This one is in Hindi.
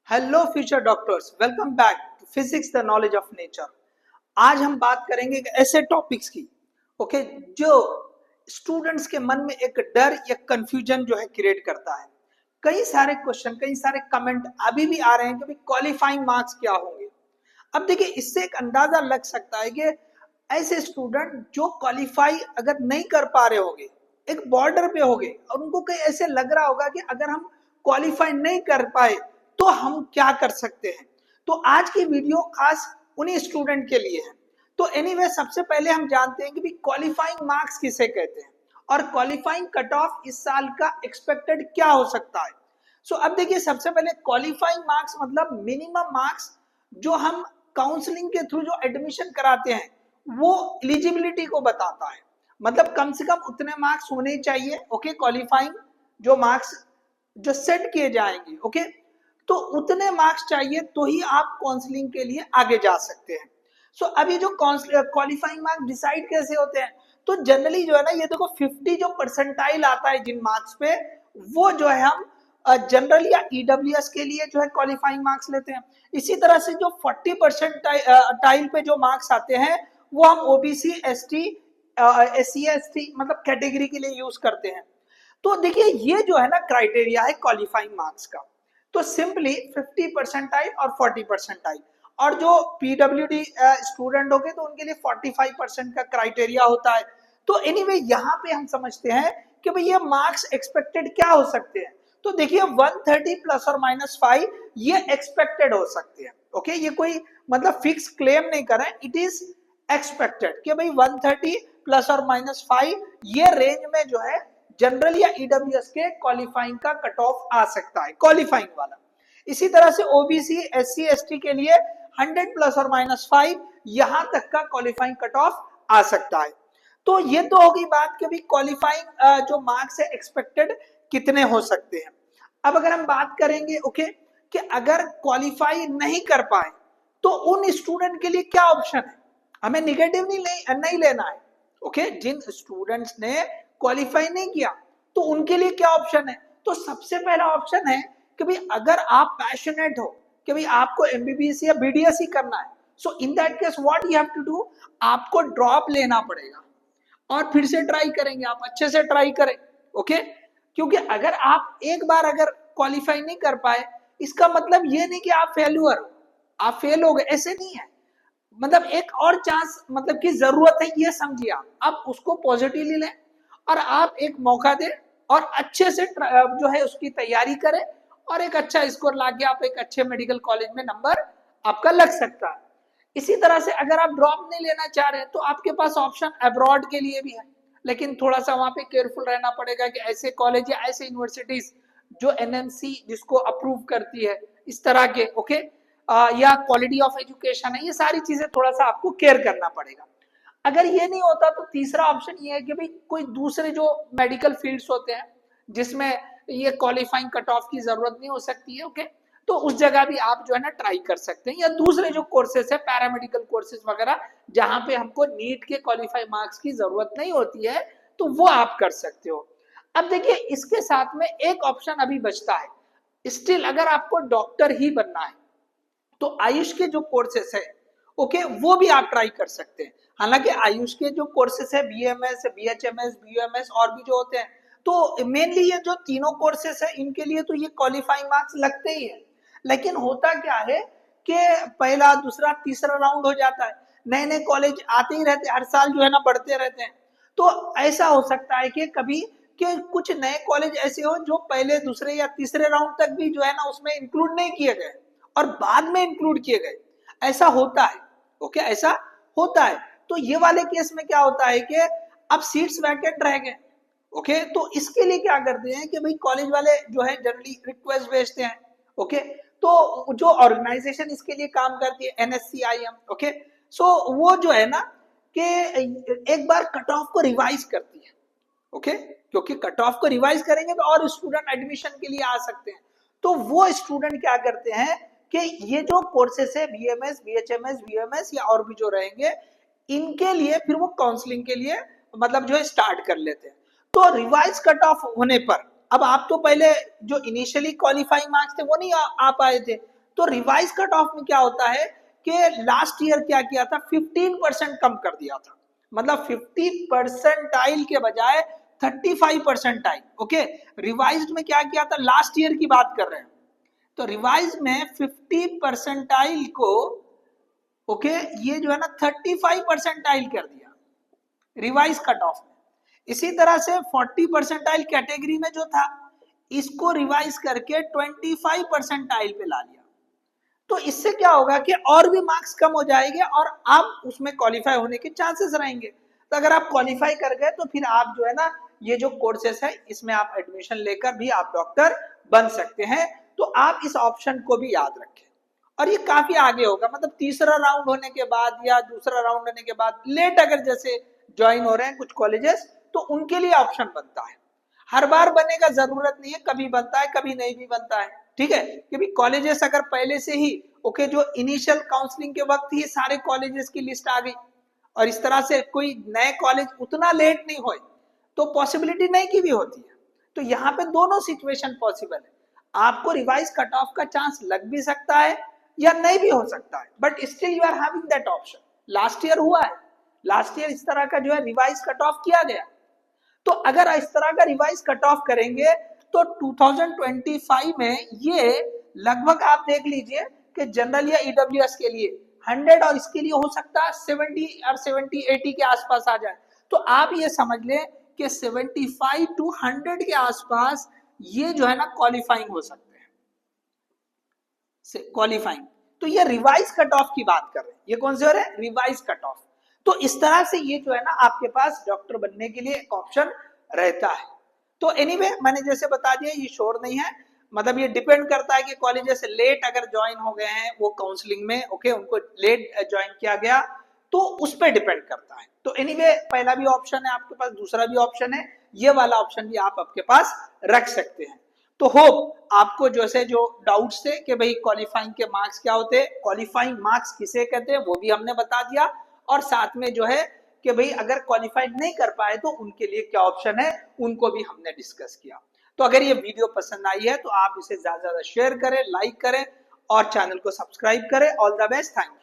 Hello future doctors, welcome back to physics the knowledge of nature. आज हम बात करेंगे एक ऐसे टॉपिक्स की ओके जो स्टूडेंट्स के मन में एक डर या कंफ्यूजन जो है क्रिएट करता है। कई सारे क्वेश्चन, कई सारे कमेंट अभी भी आ रहे हैं कि भाई क्वालिफाइंग मार्क्स क्या होंगे। अब देखिए, इससे एक अंदाजा लग सकता है कि ऐसे स्टूडेंट जो क्वालिफाई अगर नहीं कर पा रहे होंगे, एक बॉर्डर पे होंगे और उनको कहीं ऐसे लग रहा होगा कि अगर हम क्वालिफाई नहीं कर पाए तो हम क्या कर सकते हैं। तो आज की वीडियो खास उन्हीं स्टूडेंट के लिए है। तो एनीवे, सबसे पहले हम जानते हैं कि भी क्वालिफाइंग मार्क्स किसे कहते हैं और क्वालिफाइंग कट ऑफ इस साल का एक्सपेक्टेड क्या हो सकता है। सो अब देखिए, सबसे पहले क्वालिफाइंग मार्क्स मतलब मिनिमम मार्क्स जो हम काउंसलिंग के थ्रू जो एडमिशन कराते हैं वो एलिजिबिलिटी को बताता है। मतलब कम से कम उतने मार्क्स होने चाहिए ओके, क्वालिफाइंग जो मार्क्स जो सेट किए जाएंगे ओके, तो उतने मार्क्स चाहिए तो ही आप काउंसलिंग के लिए आगे जा सकते हैं। सो अभी जो क्वालिफाइंग मार्क्स डिसाइड कैसे होते हैं, तो जनरली जो है ना, ये देखो 50 जो परसेंटाइल आता है जिन मार्क्स पे, वो जो है हम जनरल या ईडब्ल्यूएस के लिए जो है क्वालिफाइंग मार्क्स लेते हैं। इसी तरह से जो 40% टाइल पे जो मार्क्स आते हैं वो हम ओबीसी, एसटी, एससी एसटी मतलब कैटेगरी के लिए यूज करते हैं। तो देखिए, ये जो है ना क्राइटेरिया है क्वालिफाइंग मार्क्स का। तो सिंपली 50 परसेंटाइल और 40 परसेंटाइल, और जो पीडब्ल्यूडी स्टूडेंट हो गए तो उनके लिए 45% का क्राइटेरिया होता है। तो एनीवे, यहाँ पे हम समझते हैं कि भाई ये मार्क्स एक्सपेक्टेड क्या हो सकते हैं। तो देखिए 130 प्लस और माइनस 5 ये एक्सपेक्टेड हो सकते हैं ओके, ये कोई मतलब फिक्स क्लेम नहीं कर रहे हैं, इट इज एक्सपेक्टेड कि भाई 130 प्लस और माइनस 5 ये रेंज में जो है जनरल या ईडब्ल्यूएस के क्वालिफाइंग का कट ऑफ आ सकता है, क्वालिफाइंग वाला। इसी तरह से ओबीसी, एससी, एसटी के लिए 100 प्लस और माइनस 5 यहां तक का क्वालिफाइंग कट ऑफ आ सकता है। तो ये तो होगी बात कि भी क्वालिफाइंग जो मार्क्स है एक्सपेक्टेड कितने हो सकते हैं। अब अगर हम बात करेंगे ओके कि अगर क्वालिफाई नहीं कर पाए तो उन स्टूडेंट के लिए क्या ऑप्शन है। हमें निगेटिव नहीं लेना है ओके, जिन स्टूडेंट्स ने क्वालिफाई नहीं किया तो उनके लिए क्या ऑप्शन है। तो सबसे पहला ऑप्शन है कि भाई अगर आप पैशनेट हो कि भाई आपको एमबीबीएस या बीडीएस ही करना है, so in that case what you have to do, आपको ड्रॉप लेना पड़ेगा और फिर से ट्राई करेंगे, आप अच्छे से ट्राई करें ओके। क्योंकि अगर आप एक बार अगर क्वालिफाई नहीं कर पाए, इसका मतलब ये नहीं कि आप फेल्यूअर हो, आप फेल हो गए, ऐसे नहीं है। मतलब एक और चांस मतलब की जरूरत है, ये समझिए। आप उसको पॉजिटिवली लें और आप एक मौका दें और अच्छे से जो है उसकी तैयारी करें और एक अच्छा स्कोर लाके आप एक अच्छे मेडिकल कॉलेज में नंबर आपका लग सकता है। इसी तरह से अगर आप ड्रॉप नहीं लेना चाह रहे हैं तो आपके पास ऑप्शन अब्रॉड के लिए भी है, लेकिन थोड़ा सा वहां पे केयरफुल रहना पड़ेगा कि ऐसे कॉलेज या ऐसे यूनिवर्सिटीज जो एनएमसी जिसको अप्रूव करती है इस तरह के ओके, या क्वालिटी ऑफ एजुकेशन है, ये सारी चीजें थोड़ा सा आपको केयर करना पड़ेगा। अगर ये नहीं होता तो तीसरा ऑप्शन ये है कि भाई कोई दूसरे जो मेडिकल फील्ड्स होते हैं जिसमें ये क्वालिफाइंग कट ऑफ की जरूरत नहीं हो सकती है ओके, तो उस जगह भी आप जो है ना ट्राई कर सकते हैं, या दूसरे जो कोर्सेस है पैरामेडिकल कोर्सेज वगैरह जहां पे हमको नीट के क्वालिफाई मार्क्स की जरूरत नहीं होती है, तो वो आप कर सकते हो। अब देखिए, इसके साथ में एक ऑप्शन अभी बचता है, स्टिल अगर आपको डॉक्टर ही बनना है तो आयुष के जो कोर्सेस है ओके वो भी आप ट्राई कर सकते हैं। हालांकि आयुष के जो कोर्सेस है बीएमएस, बीएचएमएस, बीयूएमएस और भी जो होते हैं, तो मेनली ये जो तीनों कोर्सेस है इनके लिए तो ये क्वालिफाइंग मार्क्स लगते ही है। लेकिन होता क्या है कि पहला, दूसरा, तीसरा राउंड हो जाता है, नए नए कॉलेज आते ही रहते हैं, हर साल जो है ना बढ़ते रहते हैं। तो ऐसा हो सकता है कि कभी कि कुछ नए कॉलेज ऐसे हो जो पहले, दूसरे या तीसरे राउंड तक भी जो है ना उसमें इंक्लूड नहीं किए गए और बाद में इंक्लूड किए गए, ऐसा होता है ओके, ऐसा होता है। तो ये वाले केस में क्या होता है कि अब सीट्स वैकेंट रह गए ओके, तो इसके लिए क्या करते हैं कि भाई कॉलेज वाले जो है जनरली रिक्वेस्ट भेजते हैं ओके। तो जो ऑर्गेनाइजेशन इसके लिए काम करती है एनएससीआईएम ओके, सो वो जो है ना कि एक बार कट ऑफ को रिवाइज करती है ओके, क्योंकि कट ऑफ को रिवाइज करेंगे तो और स्टूडेंट एडमिशन के लिए आ सकते हैं। तो वो स्टूडेंट क्या करते हैं कि ये जो कोर्सेस है बीएमएस, बीएचएमएस, बीएमएस या और भी जो रहेंगे, इनके लिए फिर वो काउंसलिंग के लिए मतलब जो है स्टार्ट कर लेते हैं। तो रिवाइज कट ऑफ होने पर अब आप तो पहले जो इनिशियली क्वालिफाइंग मार्क्स थे वो नहीं आ पाए थे, तो रिवाइज कट ऑफ में क्या होता है कि लास्ट ईयर क्या किया था, 15% कम कर दिया था, मतलब 50 परसेंटाइल के बजाय 35 परसेंटाइल। ओके, रिवाइज्ड में क्या किया था, लास्ट ईयर की बात कर रहे हैं, तो रिवाइज में 50 परसेंटाइल को ओके ये जो है ना 35 परसेंटाइल कर दिया रिवाइज कट ऑफ में। इसी तरह से 40 परसेंटाइल कैटेगरी में जो था इसको रिवाइज करके 25 परसेंटाइल पे ला लिया। तो इससे क्या होगा कि और भी मार्क्स कम हो जाएंगे और आप उसमें क्वालिफाई होने के चांसेस रहेंगे। तो अगर आप क्वालिफाई कर गए तो फिर आप जो है ना ये जो कोर्सेस है इसमें आप एडमिशन लेकर भी आप डॉक्टर बन सकते हैं। तो आप इस ऑप्शन को भी याद रखें। और ये काफी आगे होगा, मतलब तीसरा राउंड होने के बाद या दूसरा राउंड होने के बाद लेट अगर जैसे ज्वाइन हो रहे हैं कुछ कॉलेजेस तो उनके लिए ऑप्शन बनता है। हर बार बनेगा जरूरत नहीं है, कभी बनता है कभी नहीं भी बनता है, ठीक है। क्योंकि कॉलेजेस अगर पहले से ही ओके जो इनिशियल काउंसलिंग के वक्त ही सारे कॉलेजेस की लिस्ट आ गई और इस तरह से कोई नए कॉलेज उतना लेट नहीं होए तो पॉसिबिलिटी नहीं की भी होती है। तो यहाँ पे दोनों सिचुएशन पॉसिबल है, आपको रिवाइज कट ऑफ का चांस लग भी सकता है या नहीं भी हो सकता है, but still you are having that option. Last year हुआ है, लास्ट ईयर इस तरह का जो है रिवाइज कट ऑफ किया गया। तो अगर इस तरह का रिवाइज कट ऑफ करेंगे तो 2025 में ये लगभग आप देख लीजिए कि जनरल या ईडब्ल्यूएस के लिए 100 और इसके लिए हो सकता है 70 और 70-80 के आसपास आ जाए। तो आप ये समझ लें कि 75 to 100 के आसपास ये जो है ना क्वालिफाइंग हो सकते हैं, क्वालिफाइंग। तो ये रिवाइज कट ऑफ की बात कर रहे हैं, ये कौन से हो रहे हैं, रिवाइज कट ऑफ। तो इस तरह से ये जो है ना आपके पास डॉक्टर बनने के लिए एक ऑप्शन रहता है। तो एनीवे मैंने जैसे बता दिया ये श्योर नहीं है, मतलब ये डिपेंड करता है कि कॉलेज से लेट अगर ज्वाइन हो गए हैं वो काउंसलिंग में, ओके उनको लेट ज्वाइन किया गया तो उस पर डिपेंड करता है। तो एनीवे पहला भी ऑप्शन है आपके पास, दूसरा भी ऑप्शन है, ये वाला ऑप्शन भी आप आपके पास रख सकते हैं। तो होप आपको जैसे जो डाउट्स थे कि भाई क्वालिफाइंग के मार्क्स क्या होते हैं, क्वालिफाइंग मार्क्स किसे कहते हैं वो भी हमने बता दिया, और साथ में जो है कि भाई अगर क्वालिफाइड नहीं कर पाए तो उनके लिए क्या ऑप्शन है उनको भी हमने डिस्कस किया। तो अगर ये वीडियो पसंद आई है तो आप इसे ज्यादा से ज्यादा शेयर करें, लाइक करें और चैनल को सब्सक्राइब करें। All the best, thank you.